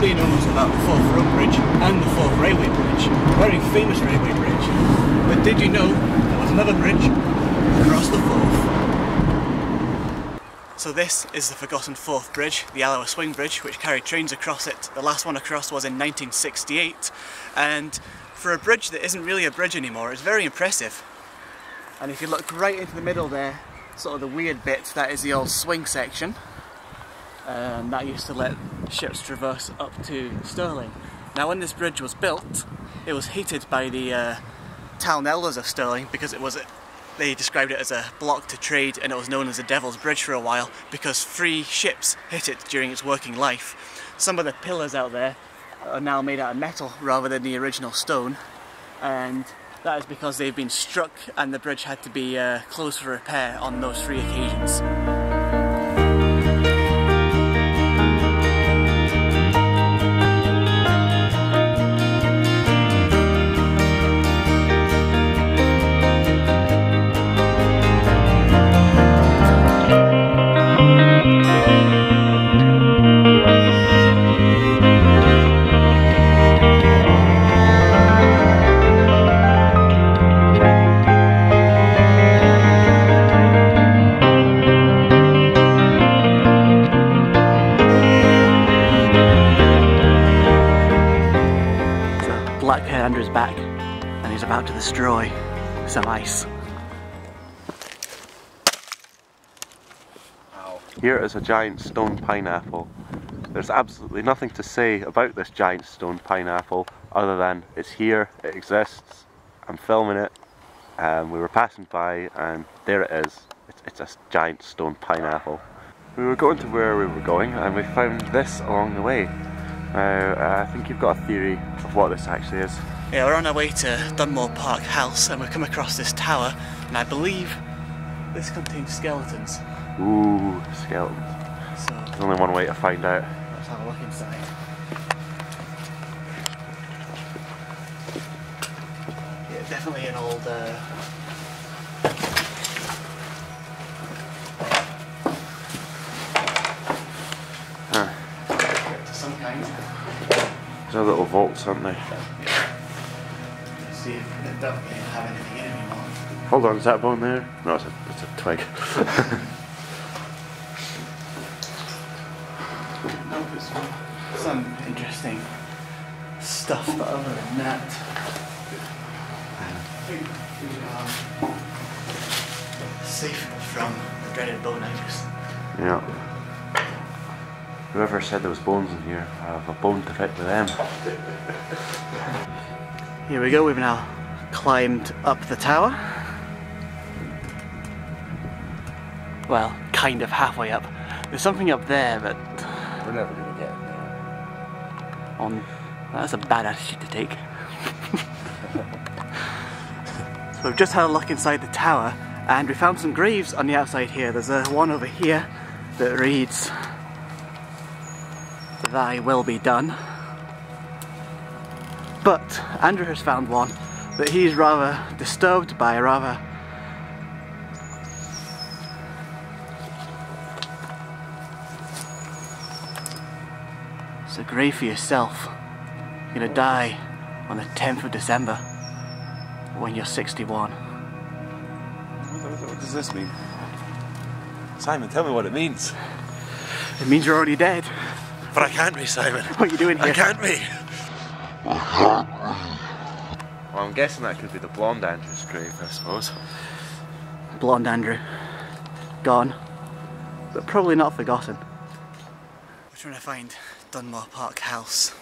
nobody knows about the Forth Road Bridge and the Forth Railway Bridge, very famous railway bridge. But did you know there was another bridge across the Forth? So this is the forgotten Forth Bridge, the Alloa Swing Bridge, which carried trains across it. The last one across was in 1968, and for a bridge that isn't really a bridge anymore, it's very impressive. And if you look right into the middle there, sort of the weird bit, that is the old swing section. And that used to let ships traverse up to Stirling. Now when this bridge was built, it was hated by the town elders of Stirling because they described it as a block to trade, and it was known as the Devil's Bridge for a while because 3 ships hit it during its working life. Some of the pillars out there are now made out of metal rather than the original stone, and that is because they've been struck and the bridge had to be closed for repair on those 3 occasions. Andrew's back and he's about to destroy some ice. Here is a giant stone pineapple. There's absolutely nothing to say about this giant stone pineapple other than it's here, it exists, I'm filming it, we were passing by and there it is. It's a giant stone pineapple. We were going to where we were going and we found this along the way. Now, I think you've got a theory of what this actually is. Yeah, we're on our way to Dunmore Park House and we've come across this tower, and I believe this contains skeletons. Ooh, skeletons. So there's only one way to find out. Let's have a look inside. Yeah, definitely an old some kind. There's a little vaults, aren't there? Let's see if it doesn't have anything in it anymore. Hold on, is that bone there? No, it's a twig. Nope, it's some interesting stuff, but other than that, I think we are safe from the dreaded bone knives. Yeah. Whoever said there was bones in here, I have a bone to fit with them. Here we go, we've now climbed up the tower. Well, kind of halfway up. There's something up there, but we're never going to get there. That's a bad attitude to take. So we've just had a look inside the tower and we found some graves on the outside here. There's one over here that reads, "Thy will be done." But Andrew has found one that he's rather disturbed by, It's a grave for yourself. You're gonna die on the 10th of December when you're 61. What does this mean? Simon, tell me what it means. It means you're already dead. But I can't be, Simon. What are you doing here? I can't be. Well, I'm guessing that could be the blonde Andrew's grave, I suppose. Blonde Andrew. Gone. But probably not forgotten. We're trying to find Dunmore Park House.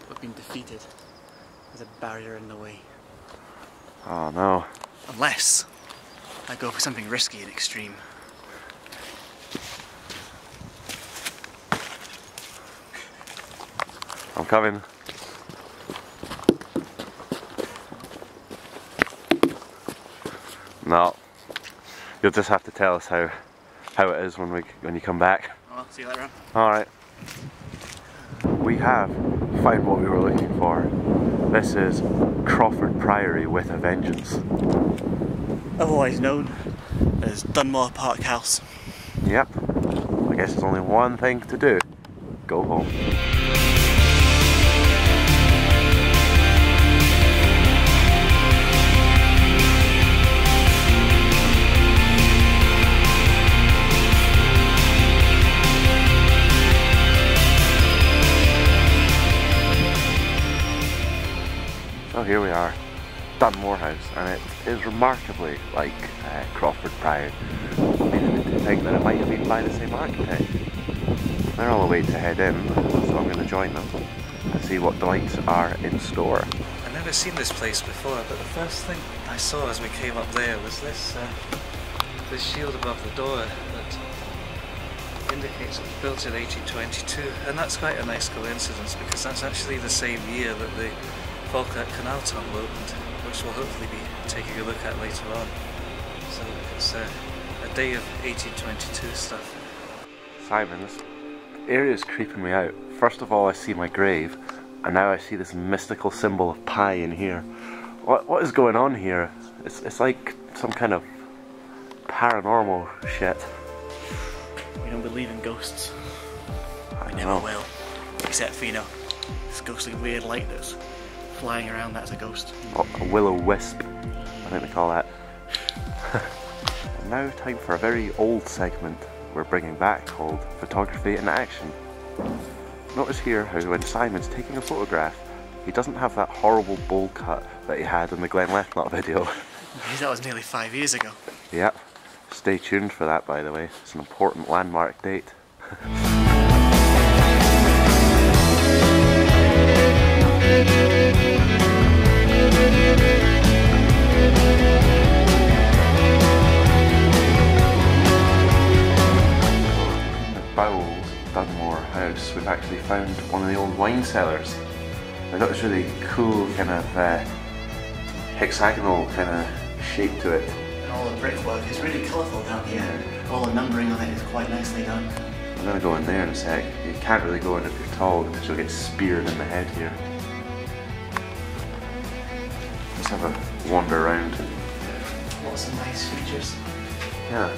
We've been defeated. There's a barrier in the way. Oh no. Unless I go for something risky and extreme. I'm coming. No. You'll just have to tell us how it is when you come back. Well, see you later on. Alright. We have found what we were looking for. This is Crawford Priory with a vengeance. Otherwise known as Dunmore Park House. Yep. I guess there's only one thing to do. Go home. So here we are, Dunmore House, and it is remarkably like Crawford Priory. Leading me to think that it might have been by the same architect. They're all the way to head in, so I'm going to join them and see what delights are in store. I've never seen this place before, but the first thing I saw as we came up there was this shield above the door that indicates it was built in 1822, and that's quite a nice coincidence because that's actually the same year that the Falkirk Canal Tunnel opened, which we'll hopefully be taking a look at later on. So it's a day of 1822 stuff. Simon, this area is creeping me out. First of all, I see my grave, and now I see this mystical symbol of pie in here. What is going on here? It's like some kind of paranormal shit. We don't believe in ghosts. We never know. will. Except for, you know, this ghostly weird light that's flying around, that's a ghost. A will-o-wisp, I think they call that. And now time for a very old segment we're bringing back called Photography in Action. Notice here how when Simon's taking a photograph, he doesn't have that horrible bowl cut that he had in the Glenn Lethnut video. That was nearly 5 years ago. Yep. Stay tuned for that, by the way. It's an important landmark date. Bowles, Dunmore House, we've actually found one of the old wine cellars. They've got this really cool kind of hexagonal kind of shape to it. And all the brickwork is really colourful down here. All the numbering on it is quite nicely done. I'm going to go in there in a sec. You can't really go in if you're tall because you'll get speared in the head here. Let's have a wander around. Lots of nice features. Yeah.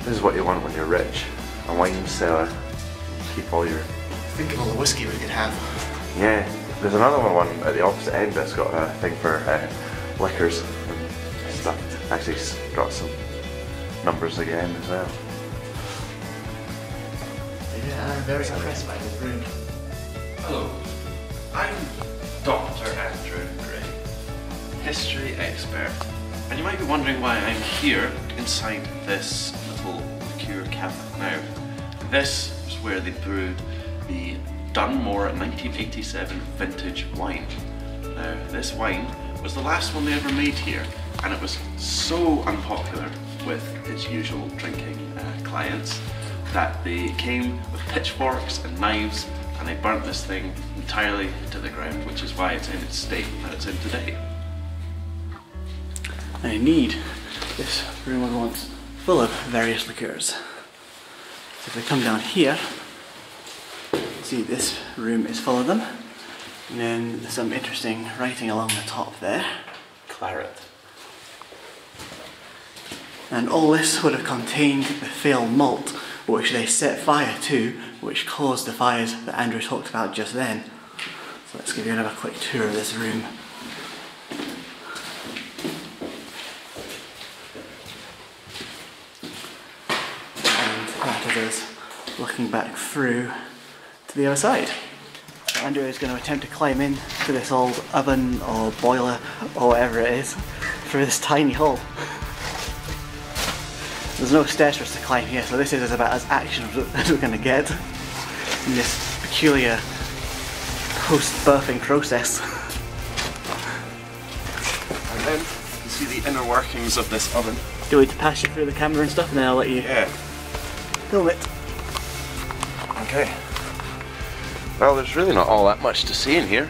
This is what you want when you're rich. A wine cellar. Keep all your... Think of all the whiskey we could have. Yeah. There's another one at the opposite end that's got a thing for liquors and stuff. Actually got some numbers again as well. Yeah, I'm very impressed by this room. Hello, I'm Dr. Andrew Gray, history expert, and you might be wondering why I'm here inside this little liqueur cabinet. Now, this is where they brewed the Dunmore 1987 vintage wine. Now, this wine was the last one they ever made here, and it was so unpopular with its usual drinking clients that they came with pitchforks and knives and they burnt this thing entirely to the ground, which is why it's in its state that it's in today. And indeed, this room was once full of various liqueurs. So if we come down here, see this room is full of them. And then there's some interesting writing along the top there. Claret. And all this would have contained the fail malt, which they set fire to, which caused the fires that Andrew talked about just then. So let's give you another quick tour of this room. And that is us looking back through to the other side. So Andrew is going to attempt to climb in to this old oven or boiler or whatever it is through this tiny hole. There's no stairs for us to climb here, so this is about as action as we're going to get in this peculiar post-birthing process. And then you can see the inner workings of this oven. Do we need to pass you through the camera and stuff, and then I'll let you film it. Okay. Well, there's really not all that much to see in here.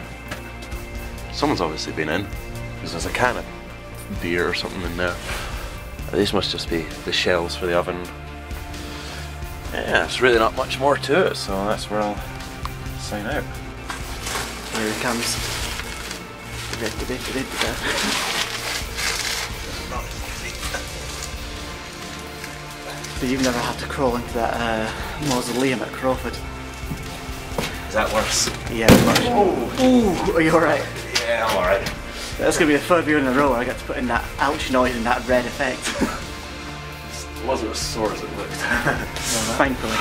Someone's obviously been in, because there's a can of beer or something in there. These must just be the shells for the oven. Yeah, it's really not much more to it, so that's where I'll sign out. Here it comes. So you've never had to crawl into that mausoleum at Crawford. Is that worse? Yeah, much. Oh, are you alright? Yeah, I'm alright. That's going to be the third view in a row where I get to put in that ouch noise and that red effect. It wasn't as sore as it looked. Thankfully.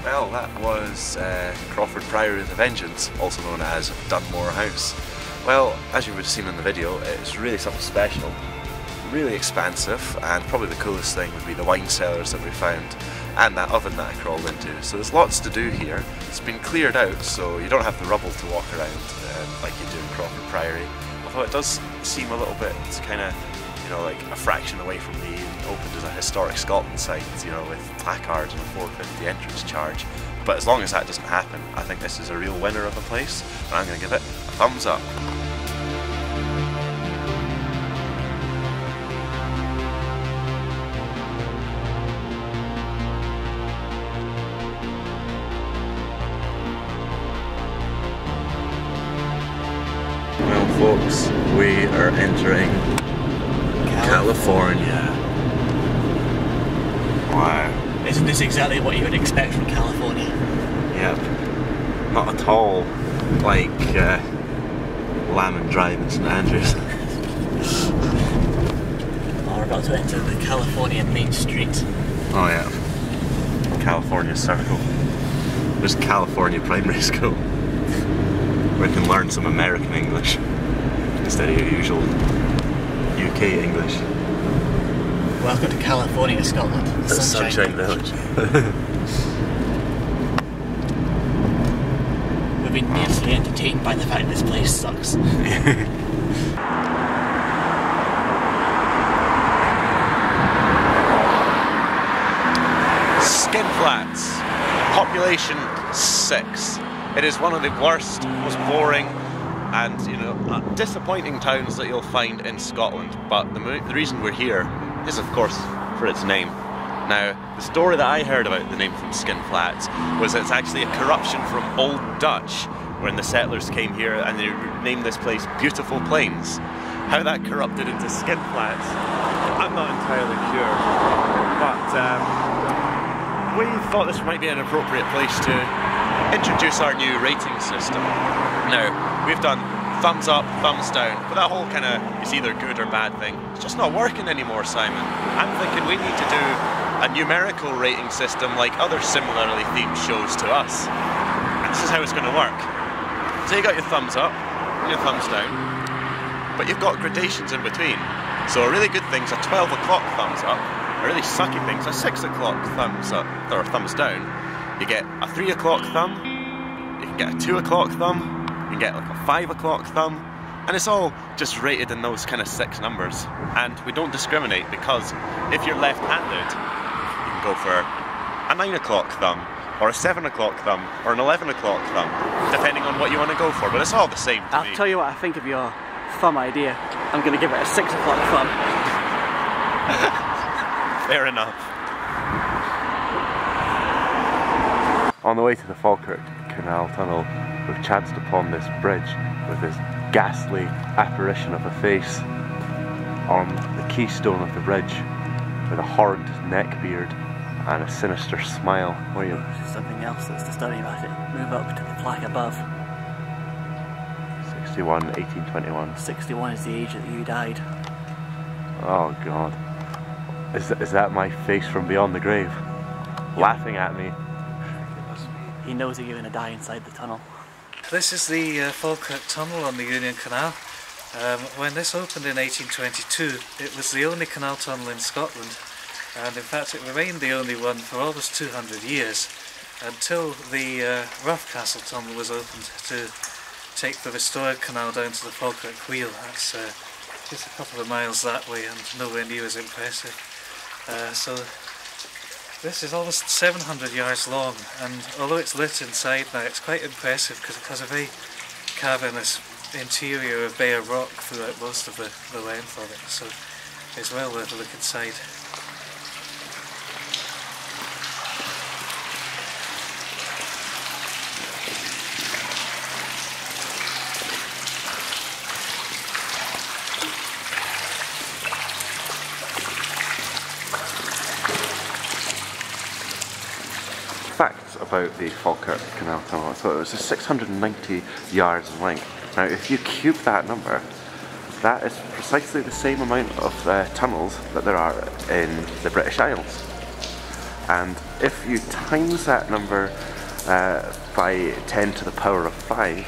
Well, that was Crawford Priory with a Vengeance, also known as Dunmore House. Well, as you would have seen in the video, it's really something special, really expansive, and probably the coolest thing would be the wine cellars that we found and that oven that I crawled into. So there's lots to do here. It's been cleared out, so you don't have the rubble to walk around like you do in Crawford Priory. Although it does seem a little bit kind of, you know, like a fraction away from being opened as a historic Scotland site, you know, with placards and a £4.50 entrance charge. But as long as that doesn't happen, I think this is a real winner of a place, and I'm going to give it a thumbs up. Well, folks, we are entering California. Wow. Isn't this exactly what you would expect from California? Yep. Not at all like Lamb Drive in St Andrews. Oh, we're about to enter the California Main Street. Oh yeah. California Circle. There's California Primary School. Where you can learn some American English instead of your usual UK English. Welcome to California, Scotland. The Sunshine Village. We've been immensely entertained by the fact this place sucks. Skinflats. Population 6. It is one of the worst, most boring and, you know, disappointing towns that you'll find in Scotland. But the reason we're here is, of course, for its name. Now, the story that I heard about the name from Skinflats was it's actually a corruption from Old Dutch, when the settlers came here and they named this place Beautiful Plains. How that corrupted into Skinflats, I'm not entirely sure. But we thought this might be an appropriate place to introduce our new rating system. Now, we've done thumbs up, thumbs down, but that whole kind of it's either good or bad thing, it's just not working anymore, Simon. I'm thinking we need to do a numerical rating system like other similarly themed shows to us. And this is how it's going to work. So you got your thumbs up and your thumbs down, but you've got gradations in between. So a really good thing's a 12 o'clock thumbs up, a really sucky thing's a 6 o'clock thumbs up, or thumbs down. You get a 3 o'clock thumb, you can get a 2 o'clock thumb, you can get like a 5 o'clock thumb, and it's all just rated in those kind of 6 numbers. And we don't discriminate, because if you're left-handed, you can go for a 9 o'clock thumb, or a 7 o'clock thumb, or an 11 o'clock thumb, depending on what you want to go for, but it's all the same to me. I'll tell you what I think of your thumb idea. I'm going to give it a 6 o'clock thumb. Fair enough. On the way to the Falkirk Canal Tunnel, we've chanced upon this bridge with this ghastly apparition of a face on the keystone of the bridge with a horned neckbeard and a sinister smile. William, This is something else that's to study about it. Move up to the plaque above. 61, 1821. 61 is the age that you died. Oh God. Is that my face from beyond the grave? Laughing at me. He knows that you're going to die inside the tunnel. This is the Falkirk Tunnel on the Union Canal. When this opened in 1822, it was the only canal tunnel in Scotland, and in fact it remained the only one for almost 200 years, until the Roughcastle Tunnel was opened to take the restored canal down to the Falkirk Wheel. That's just a couple of miles that way and nowhere near as impressive. So this is almost 700 yards long, and although it's lit inside now, it's quite impressive because it has a very cavernous interior of bare rock throughout most of the length of it, so it's well worth a look inside. Facts about the Falkirk Canal Tunnel. I thought it was 690 yards in length. Now if you cube that number, that is precisely the same amount of tunnels that there are in the British Isles. and if you times that number by 10 to the power of 5,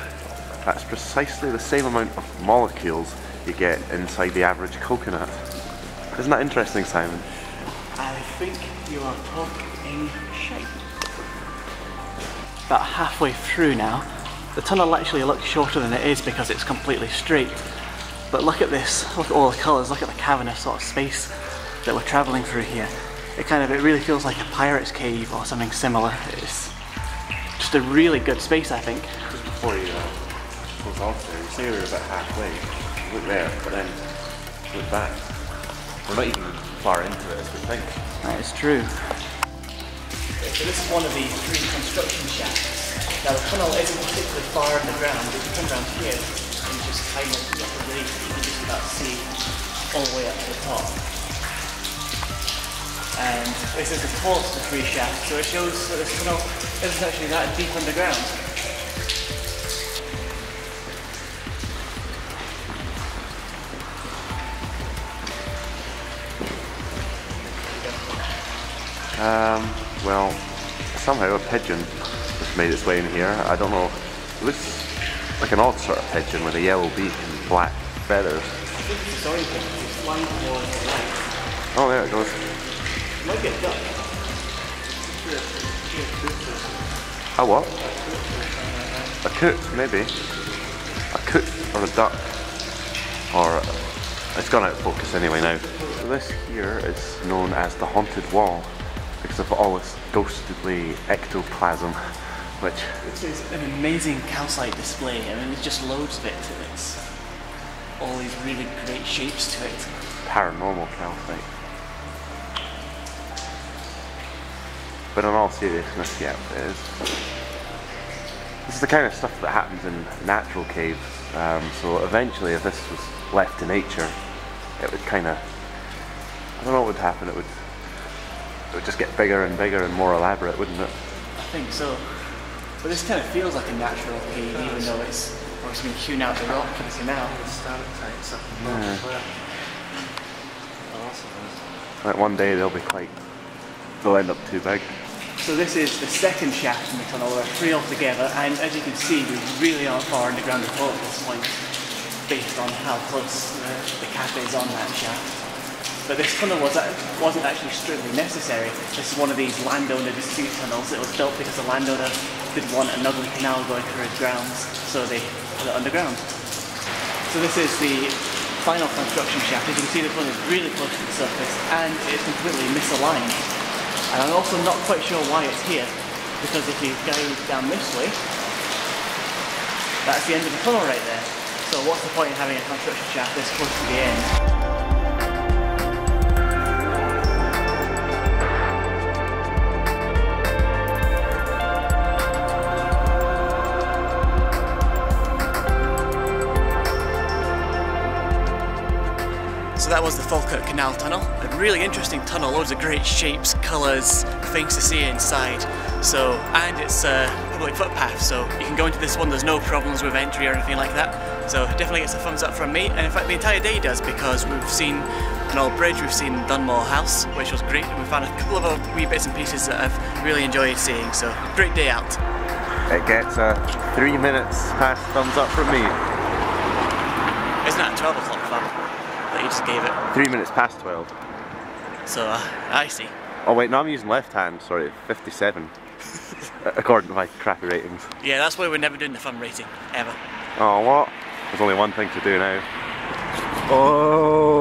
that's precisely the same amount of molecules you get inside the average coconut. Isn't that interesting, Simon? I think you are talking shape. About halfway through now. The tunnel actually looks shorter than it is because it's completely straight. But look at this, look at all the colours, look at the cavernous sort of space that we're travelling through here. It really feels like a pirate's cave or something similar. It's just a really good space, I think. Just before you goes off there, you say we were about halfway. Look there, but then look back. We're not even far into it as we think. That is true. So this is one of the 3 construction shafts. Now the tunnel isn't particularly far underground. If you come down here and just kind of look at the you can just about see all the way up to the top. And this is the tallest of the 3 shafts, so it shows that this tunnel isn't actually that deep underground. Well, somehow a pigeon just made its way in here. I don't know. It looks like an odd sort of pigeon with a yellow beak and black feathers. I think it's a sorry pigeon. It's flying towards the light. Oh, there it goes. It might be a duck. A what? A coot, maybe. A coot or a duck. Or it's gone out of focus anyway now. So this here is known as the Haunted Wall because of all this ghostly ectoplasm, which... This is an amazing calcite display. I mean, there's just loads of it. It's all these really great shapes to it. Paranormal calcite. But in all seriousness, yeah, it is. This is the kind of stuff that happens in natural caves. So eventually, if this was left to nature, it would kind of... I don't know what would happen. It would just get bigger and bigger and more elaborate, wouldn't it? I think so. But this kind of feels like a natural cave, even though it's obviously been hewn out the rock for the canal. Yeah. Like one day they'll end up too big. So this is the second shaft in the tunnel. There are 3 altogether, and as you can see, we really aren't far underground at all at this point, based on how close the cap is on that shaft. But this tunnel wasn't actually strictly necessary. This is one of these landowner dispute tunnels. It was built because the landowner didn't want an ugly canal going through his grounds, so they put it underground. So this is the final construction shaft. As you can see, this one is really close to the surface, and it's completely misaligned. And I'm also not quite sure why it's here, because if you go down this way, that's the end of the tunnel right there. So what's the point in having a construction shaft this close to the end? So that was the Falkirk Canal Tunnel. A really interesting tunnel, loads of great shapes, colours, things to see inside. And it's a public footpath, so you can go into this one, there's no problems with entry or anything like that. So definitely gets a thumbs up from me, and in fact the entire day does, because we've seen an old bridge, we've seen Dunmore House, which was great, and we found a couple of other wee bits and pieces that I've really enjoyed seeing, so great day out. It gets a 3 minutes past thumbs up from me. Isn't that 12 o'clock fam? That you just gave it. 3 minutes past 12. So, I see. Oh wait, no, I'm using left hand, sorry, 57. According to my crappy ratings. Yeah, that's why we're never doing the fun rating, ever. Oh, what? There's only one thing to do now. Oh!